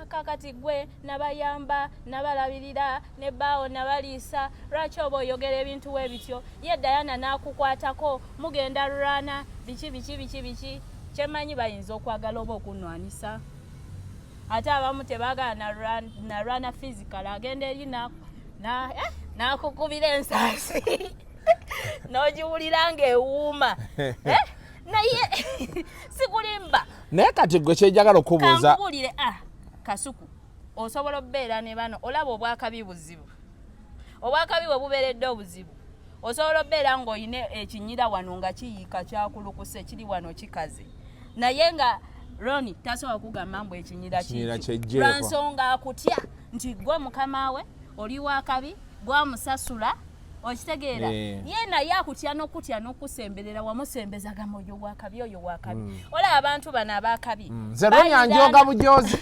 kakati gwe nabayamba nabalabirira ne bao nabaliisa lwaki oba oyogera ebintu webityo ye Diana nakukwatako mugenda rana biki kyemanyi bayinza okwagala oba okunwanisa ate abamu tebagala na rana physical agenda eri nakukubira ensasi nogiwulira ng'ewuuma naye sikulimba naye kati gwe kyejagala okubuuza kankubuulire kasuku osobola okubeera ne bano olaba obwakabi buzibu obwakabi bwe bubeeredde obuzibu osobola okubeera ng'oyina ekinyira wano nga kiyiika kyakulukuse kiri wano kikaze naye nga Roni tasobola kugamba mbu ekinyira kiki lwansonga akutya nti gwe mukama we oli wakabi gwamusasula okitegeera ye naye akutya n'okusemberera wamusembezaga moyo wakabi oyo wakabi olaba abantu bano abakabi nze Roni anjooga bujozi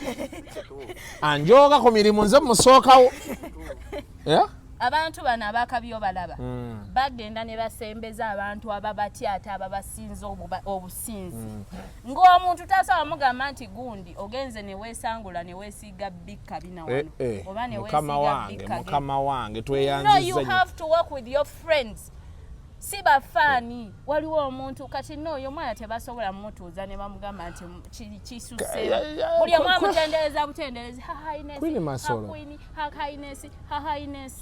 anjooga ku mirimu nze musookawo abantu bano abakabi obalaba bagenda ne basembeza abantu ababatya ate ababasinza obusinzi ng'omuntu tasobola mugamba nti gundi ogenze ne weesangula ne weesiiga bikka binawano oba ne weesiiga bikka mukama wange tweyanziza you have to work with your friends si bafaani waliwo omuntu kati n'oyo omwana tebasobola mutuuza ne bamugamba nti kisuse buli omu amutendereza butenderezi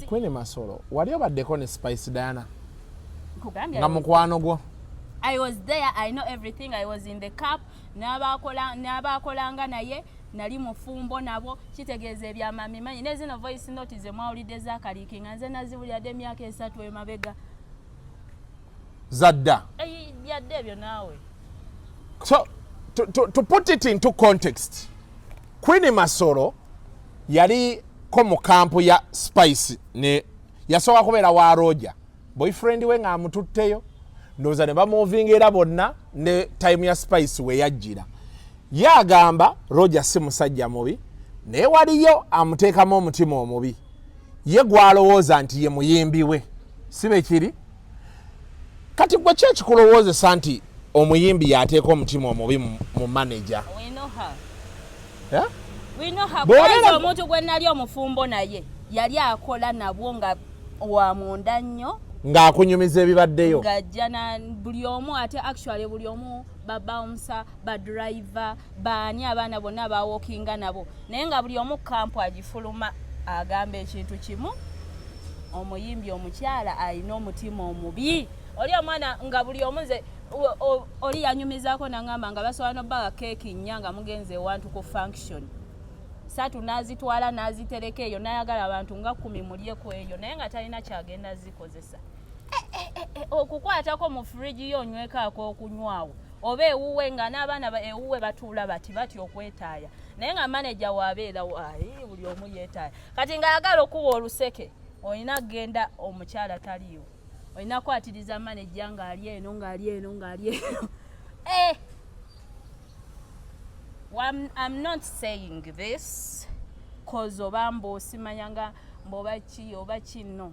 Queen Masolo wali obaddeko ne Spice Diana nga mukwano gwo I was there, I know everything. I was in the cup. N'abakolanga naye nali mufumbo nabo kitegeeza ebyamami manyi ne zino voice note ze mwawulidde zakaliikinga nze naziwulidde emyaka 3 emabega zadda yadde ebyo naawe. So to put it into context, Queen Masolo yali ko mu kampu ya Spice ne yasobola kubeera wa Roger boyfriend we nga amututteyo ndoza ne bamovinga era bonna ne time ya Spice we yajjira yagamba Roger si musajja mubi naye waliyo amuteekamu omutima omubi ye gwalowooza nti ye muyimbi we sibe kiri kati gwe kyekikulowooza nti omuyimbi yateeka omutima omubi mu manager. We know her. Yeah? We know her. Bw'olaba omuntu gwe nali omufumbo naye yali akola nabwo nga wa munda nnyo ng'akunyumiza ebibaddeyo ng'ajja na buli omu ate actually buli omu babawunsa badriver baani abaana bonna bawookinga nabo naye nga buli omu kampu agifuluma agamba ekintu kimu omuyimbi omukyala alina omutima omubi oli omwana nga buli omu nze oli yanyumizaako nangamba nga basobola nobbaga keeki nnya nga mugenze ewantu ku function satu n'azitwala n'azitereka eyo nayagala abantu nga 10 mulyeku eyo naye nga talina kyagenda zikozesa okukwatako mu fridge yo onywekaako okunywawo oba ewuwe nga n'abaana ewuwe batuula bati okwetaaya naye nga manager waabeera buli omu yeetaaya kati ng'ayagala okuwa oluseke olina kgenda omukyala taliyo olina kwatiriza manager ng'ali eno ng'ali eno ng'ali eno I'm not saying this cause oba mboosimanyanga mboba ki oba kino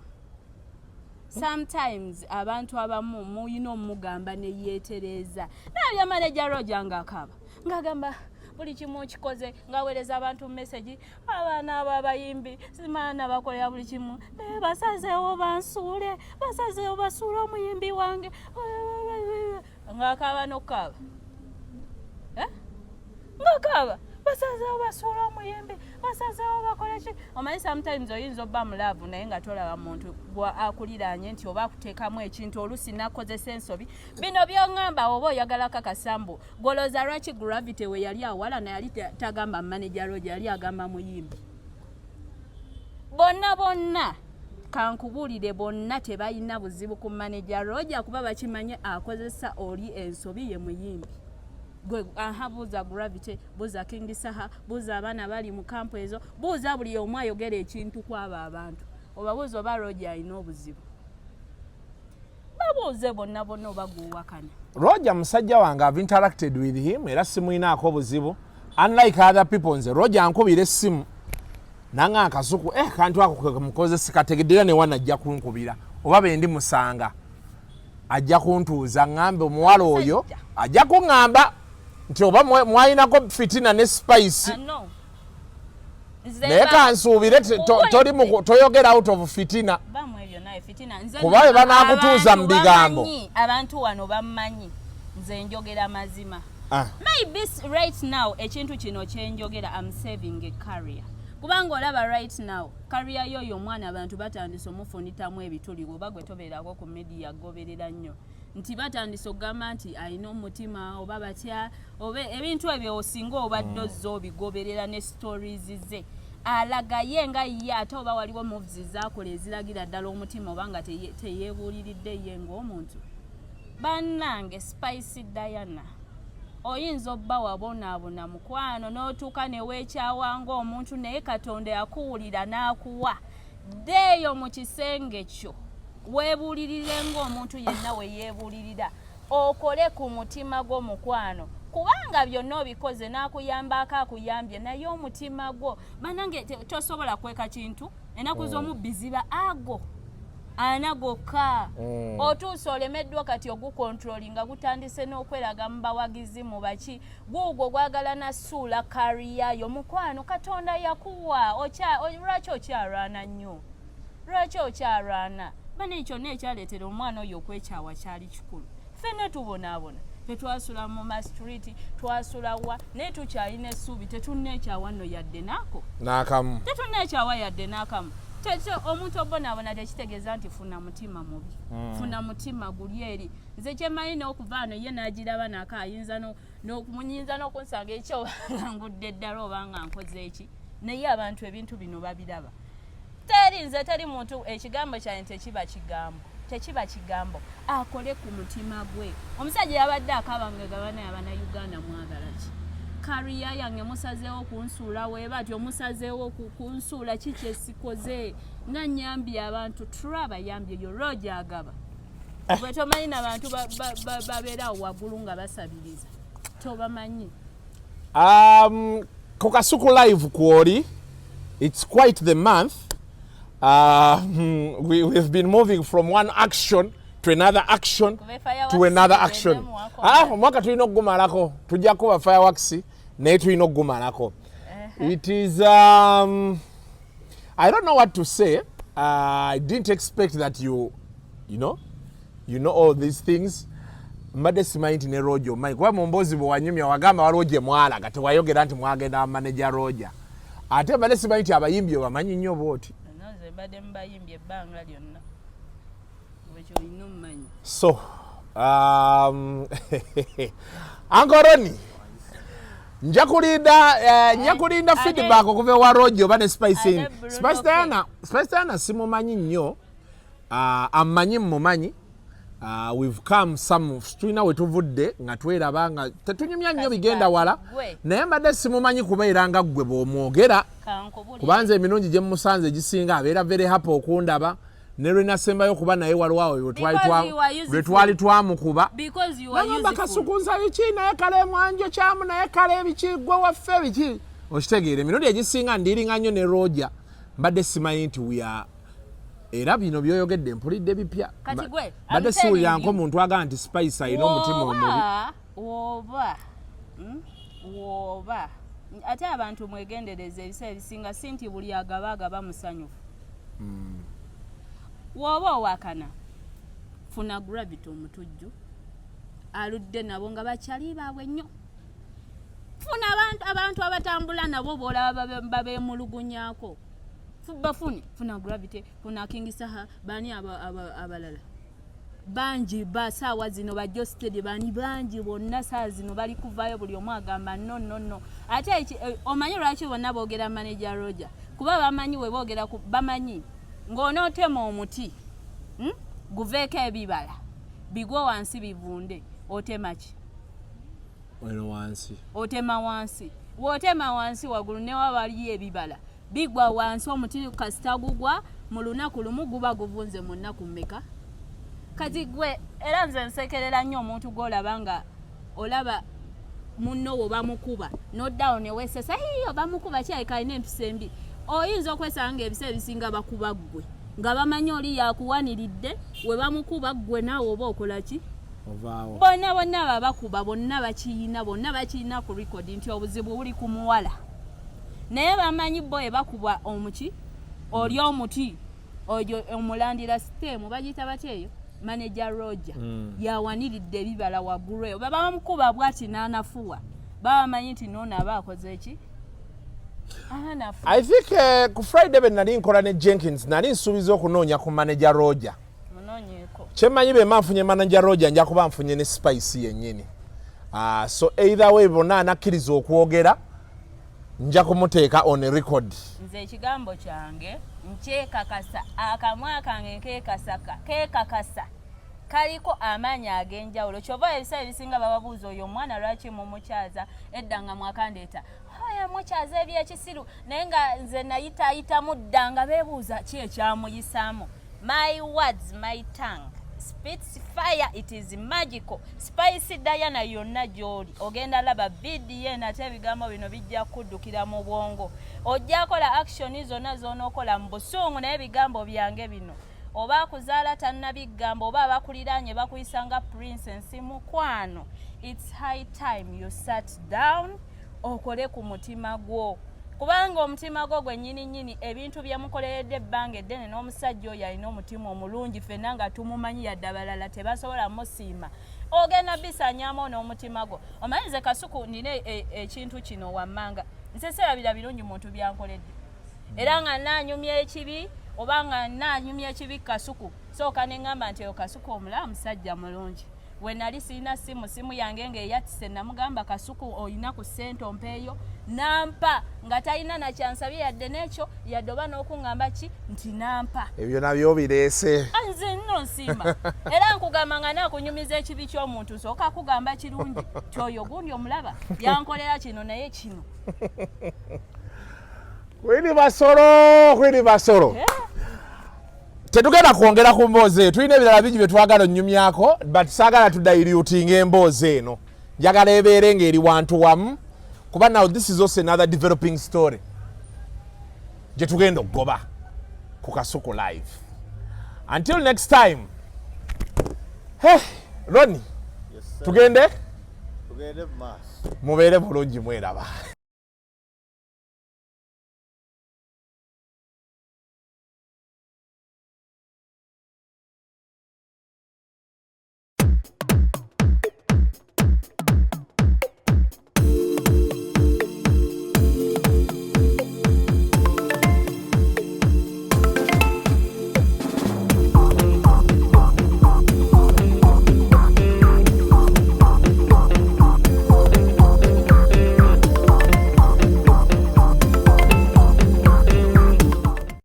sometimes abantu abamu muyina omugamba ne yeetereza nabya manager Roger ng'akaba ng'agamba buli kimu kikoze ng'aweereza abantu message abaana ababayimbi simaana bakolera buli kimu naye basazeewo bansuule basazeewo basuule omuyimbi wange ng'akaba n'okaba ng'akaba basazeewo basuula omuyembe basazeewo bakola ki omanyi sometimes oyinza obba mulaavu naye nga tolaba muntu akuliraanye nti oba akuteekamu ekintu oluusi nakozesa ensobi bino byoŋŋamba oba oyagala kakasambu golooza lwaki gravity we yali awala nayali tagamba manager roja yali agamba muyimbi bonna kankubuulire bonna tebalina buzibu ku manager roja kuba bakimanye akozesa oli ensobi ye muyimbi gwe buuza gravity buuza King Saha buuza abaana bali mu kampu ezo buuza buli omu ayogera ekintu kwabo abantu obabuuza oba roja alina obuzibu babuuze bonna oba guwakana Roger musajja wange I've interacted with him era simuyinaako obuzibu unlike other people nze Roger ankubira essimu nanga akasuku kantu ako mukozesa kategedera ne wana ajja kunkubira oba bendi musanga ajja kuntuuza ngambe omuwala oyo ajja kuŋŋamba nti oba mwayinako fitina ne spice naye kansuubire toyogera out of fitina kuba we banaakutuuza mu bigambo abantu wano bammanyi nze njogera mazima maybe right now ekintu kino kyenjogera am saving a career kubanga olaba right now career yoyo omwana abantu batandise omufunitamu ebituli oba gwe tobeerako ku media goberera nnyo nti batandise okugamba nti alina omutima oba batya oba ebintu ebyo osinga obadde ozza obigoberera ne stories ze alagaye nga ye ate oba waliwo moves zaakola eziragira ddala omutima oba nga teyeebuuliridde ye ng'omuntu bannange Spice Diana oyinza obba wabonaabona mukwano n'otuuka ne weekyawa ng'omuntu naye Katonda yakuwulira n'akuwa ddeeyo mu kisenge kyo weebuulirire ng'omuntu yenna we yeebuulirira okole ku mutima gw'omukwano kubanga byonna obikoze n'akuyambako akuyambye naye omutima gwo bannange tosobola kweka kintu ennaku z'omubbi ziba ago ana gokka otuusa olemeddwa kati ogukontrolinga gutandise n'okweraga mu bawagizi mu baki gwogwo gwagala nasuula kariyayo mukwano Katonda yakuwa lwaki okyalwana nnyo lwaki okyalwana bana ekyo neekyaleetera omwana oyo okwekyawa kyali kikulu ffenna tubonaabona tetwasula mu mastriti twasula wa naye tukyalina essuubi tetunneekyawa nno yadde n'akamu tetunneekyawa yadde n'akamu omuntu obonaabona tekitegeeza nti funa mutima mubi funa mutima guli eri nze kyemanyi n'okuvaano ye n'agiraba nako munyinza n'okunsanga ekyo ngudde ddala oba nga nkoze eki naye abantu ebintu bino babiraba teri muntu ekigambo kyange tekiba kigambo akole ku mutima gwe omusajja yabadde akabanga gabana abana Uganda mwagala ki kariya yange musazeewo kunsuula weebatyo musazeewo kunsuula kiki esikoze nga nyambye abantu turabayambye yo Roja agaba bwe tomanyi n'abantu babeerawo waggulu nga basabiriza tobamanyi ku Kasuku live kwoli it's quite the month we've been moving from one action to another action to another action omwaka tulina okugumalako tujja kuba fireworks naye tulina okugumalako it is I don't know what to say I didn't expect that you know all these things mbadde simanyi nti ne Roja omanyi kuba mu mboozi bwe wanyumya wagamba waliwo gye mwalaga tewayogera nti mwagenda manager Roja ate mbadde simanyi nti abayimbi bamanyi nnyo booti badde mbayimbye ebbanga lyonna bwekyo olina omumanyi so Ankoroni nja kulinda feedback okuva ewa Roja oba ne Spice Diana simumanyi nnyo amanyi mmumanyi we've come some tulina we tuvudde nga tweraba nga tetunyumya nnyo bigenda wala naye mbadde simumanyi kubeera nga ggwe bw'omwogera kubanza emirungi gye musanze egisinga abeera very happy okundaba ne lwe nasembayo kuba naye waliwo lwe twali twamukuba nagamba Kasuku nsayo ki naye kale mwanjo kyamu naye kale ebiki gwe waffe ebiki okitegeera emirundi egisinga ndiringa nnyo ne Roja mbadde simanyi nti era bino byoyogedde mpulidde bipya badde siwulira omuntu agamba nti Spice alina omutima omubi woba ate abantu mwegendereza ebiseera ebisinga si nti buli agaba musanyufu woba owakana funa gravity omutujju aludde nabo nga bakyali baabwe nnyo funa abantu abatambula nabo b'olaba babeemulugunyako funa gravity funa King Saha bani abalala banji basaawa zino bajjo steady bani banji bonna saa zino bali kuvaayo buli omu agamba no ate omanyi lwaki bonna boogera manager Roger kuba bamanyi we boogera bamanyi ng'onootema omuti guveeko ebibala bigwa wansi bivunde otema ki otema wansi wotema wansi waggulu ne wabaliyo ebibala bigwa wansi omuti kasita gugwa mu lunaku lumu guba guvunze mu nnaku mmeka kati gwe era nze nsekerera nnyo omuntu gw'olaba nga olaba munno wo bamukuba noddawo ne weesesa hiyo bamukuba kyayika alina empisa embi oyinza okwesanga nga ebisa ebisinga bakuba ggwe nga bamanyi oli yakuwaniridde we bamukuba ggwe naawe oba okola ki bonna babakuba bonna bakiyina ku rekodi nti obuzibu buli ku muwala naye bamanyi bo ebakubwa omuki oli omuti oyo omulandira sitemu bagiyita batya eyo manager Roger yawaniridde ebibala waggulu eyo baba bamukuba bwati n'anafuwa babamanyi nti noono aba akoze ki I think ku Friday ben nali nkola ne Jenkins nali nsuubiza okunoonya ku manager Roger kyemmanyi be manfunye manager Roger nja kuba nfunye ne Spice yennyini so either way bonna anakkiriza okwogera nja kumuteeka on a record nze ekigambo kyange nkyekakasa akamwa kange keekakasa kaliko amaanyi ag'enjawulo kyova ebiseera ebisinga bababuuza oyo omwana lwaki mumukyaza edda nga mwakandeeta oyo mukyaza ebyekisiru naye nga nze nayitaayitamu dda nga beebuuza ki ekyamuyisaamu my words my tongue spits fire, it is magical. Spicy Diana yonna gy'oli ogenda laba video nate ebigambo bino bijja kuddukira mu bwongo ojja kola action zonna z'onookola mu busungu naye ebigambo byange bino oba akuzaala tannabigambo oba abakuliraanye bakuyisanga princess mukwano. It's high time you sat down okole ku mutima gwo kubanga omutima gwo gwennyini ebintu byamukoleredde ebbanga eddene n'omusajja oyo alina omutima omulungi ffenna nga tumumanyi yadde abalala tebasobola musiima ogenda bisanyaamu n'omutima gwo. Omanyize Kasuku nina ekintu kino wammanga nseserabira birungi muntu byankoledde era nga naanyumya ekibi oba nga naanyumya ekibi Kasuku sooka ne ŋŋamba nti eyo Kasuku omulaba musajja mulungi. We nali sirina simu yange ng'eyatise namugamba Kasuku olina ku ssente ompeeyo nampa nga talina nakyansabye yadde n'ekyo yadde oba n'okuŋŋamba ki nti nampa ebyo nabyo bireese nze nno nsiima era nkugamba nga naakunyumiza ekibi ky'omuntu sooka akugamba kirungi kyoyo gundi omulaba yankolera kino naye kino kwini basolo tetugenda kwongera ku mboozi eyo tulina ebirala bingi bye twagala onnyumyako but saagala tudairyutinga emboozi eno njagala ebeere ng'eri wantu wamu kuba now this is also another developing story gye tugenda okugoba ku Kasuku live. Until next time Ronnie tugende mubeere bulungi mweraba.